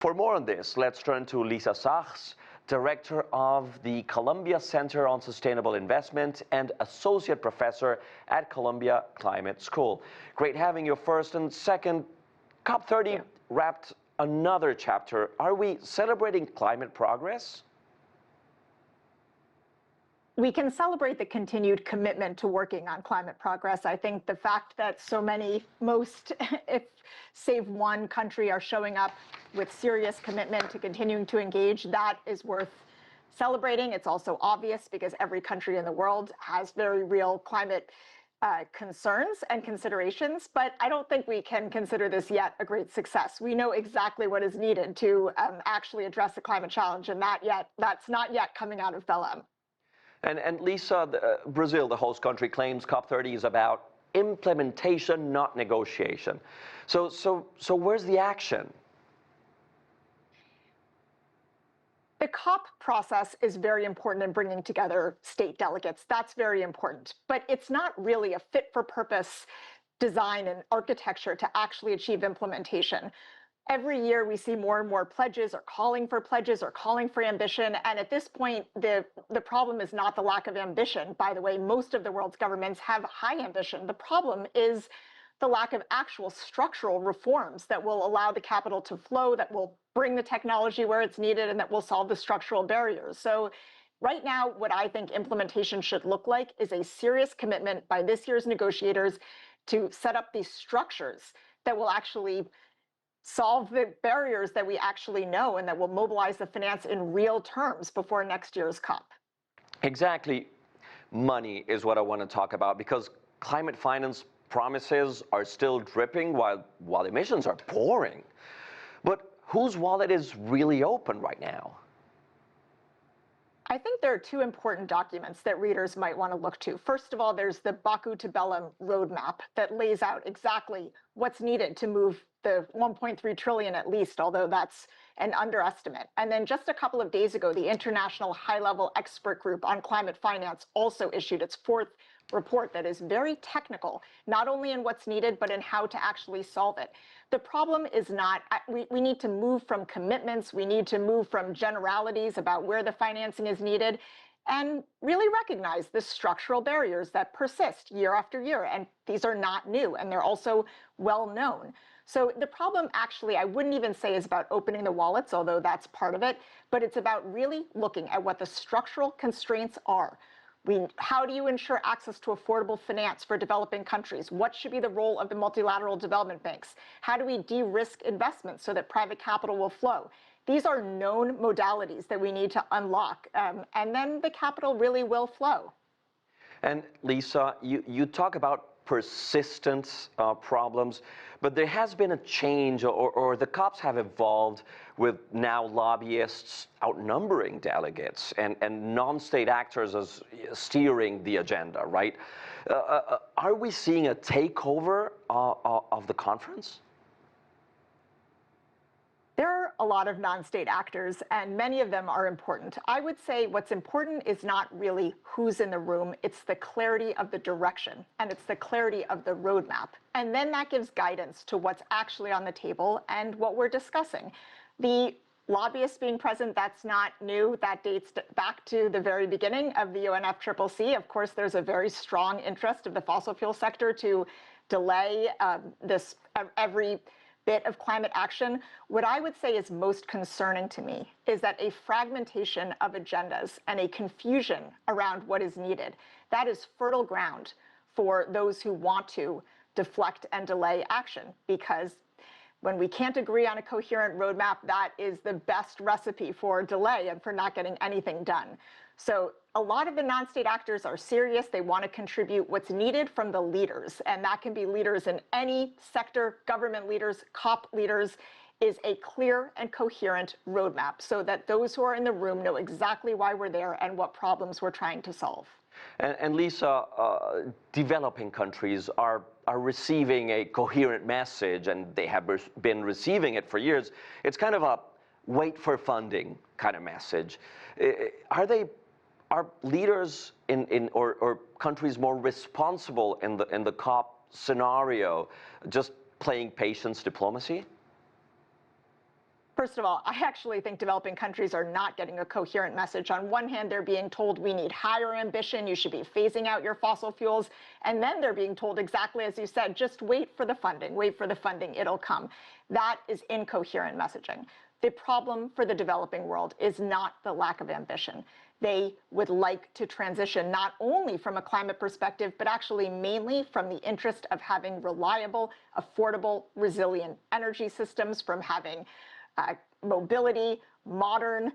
For more on this, let's turn to Lisa Sachs, Director of the Columbia Center on Sustainable Investment and Associate Professor at Columbia Climate School. Great having you. First and second, COP30 wrapped another chapter. Are we celebrating climate progress? We can celebrate the continued commitment to working on climate progress. I think the fact that so many, if save one country, are showing up with serious commitment to continuing to engage, that is worth celebrating. It's also obvious because every country in the world has very real climate concerns and considerations, but I don't think we can consider this yet a great success. We know exactly what is needed to actually address the climate challenge, and that's not yet coming out of Belém. And Lisa, Brazil, the host country, claims COP30 is about implementation, not negotiation. So where's the action? The COP process is very important in bringing together state delegates. That's very important. But it's not really a fit-for-purpose design and architecture to actually achieve implementation. Every year we see more and more pledges or calling for ambition. And at this point, the problem is not the lack of ambition. By the way, most of the world's governments have high ambition. The problem is the lack of actual structural reforms that will allow the capital to flow, that will bring the technology where it's needed, and that will solve the structural barriers. So right now, what I think implementation should look like is a serious commitment by this year's negotiators to set up these structures that will actually solve the barriers that we actually know and that will mobilize the finance in real terms before next year's COP. Exactly. Money is what I want to talk about, because climate finance promises are still dripping while emissions are pouring. But whose wallet is really open right now? I think there are two important documents that readers might want to look to. First of all, there's the Baku to Belém roadmap that lays out exactly what's needed to move the 1.3 trillion at least, although that's an underestimate. And then just a couple of days ago, the International High-Level Expert Group on Climate Finance also issued its fourth report that is very technical, not only in what's needed, but in how to actually solve it. The problem is not, we need to move from commitments, we need to move from generalities about where the financing is needed, and really recognize the structural barriers that persist year after year. And these are not new, and they're also well known. So the problem actually, I wouldn't even say is about opening the wallets, although that's part of it, but it's about really looking at what the structural constraints are. How do you ensure access to affordable finance for developing countries? What should be the role of the multilateral development banks? How do we de-risk investments so that private capital will flow? These are known modalities that we need to unlock, and then the capital really will flow. And Lisa, you talk about persistent problems, but there has been a change, or the COPs have evolved with now lobbyists outnumbering delegates and non-state actors as steering the agenda, right? Are we seeing a takeover of the conference? There are a lot of non-state actors, and many of them are important. I would say what's important is not really who's in the room, it's the clarity of the direction, and it's the clarity of the roadmap. And then that gives guidance to what's actually on the table and what we're discussing. The lobbyists being present, that's not new. That dates back to the very beginning of the UNFCCC. Of course, there's a very strong interest of the fossil fuel sector to delay every bit of climate action. What I would say is most concerning to me is that a fragmentation of agendas and a confusion around what is needed, that is fertile ground for those who want to deflect and delay action, because when we can't agree on a coherent roadmap, that is the best recipe for delay and for not getting anything done. So a lot of the non-state actors are serious. They want to contribute what's needed from the leaders, and that can be leaders in any sector, government leaders, COP leaders, is a clear and coherent roadmap so that those who are in the room know exactly why we're there and what problems we're trying to solve. And Lisa, developing countries are receiving a coherent message, and they have been receiving it for years. It's kind of a wait for funding kind of message. Are leaders or countries more responsible in the COP scenario, just playing patience diplomacy? First of all, I actually think developing countries are not getting a coherent message. On one hand, they're being told we need higher ambition, you should be phasing out your fossil fuels. And then they're being told exactly as you said, just wait for the funding, it'll come. That is incoherent messaging. The problem for the developing world is not the lack of ambition. They would like to transition not only from a climate perspective, but actually mainly from the interest of having reliable, affordable, resilient energy systems, from having mobility, modern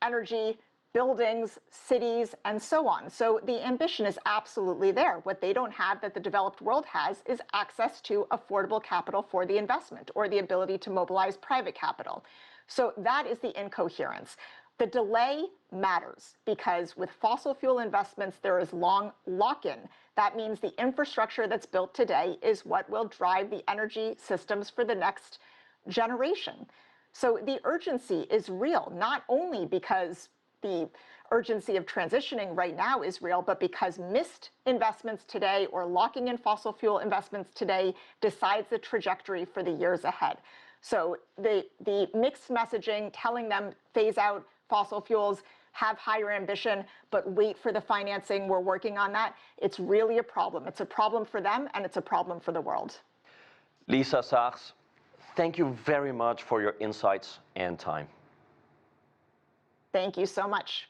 energy, buildings, cities, and so on. So the ambition is absolutely there. What they don't have that the developed world has is access to affordable capital for the investment or the ability to mobilize private capital. So that is the incoherence. The delay matters because with fossil fuel investments, there is long lock-in. That means the infrastructure that's built today is what will drive the energy systems for the next generation. So the urgency is real, not only because the urgency of transitioning right now is real, but because missed investments today or locking in fossil fuel investments today decides the trajectory for the years ahead. So the mixed messaging telling them phase out fossil fuels, have higher ambition, but wait for the financing, we're working on that, it's really a problem. It's a problem for them and it's a problem for the world. Lisa Sachs, thank you very much for your insights and time. Thank you so much.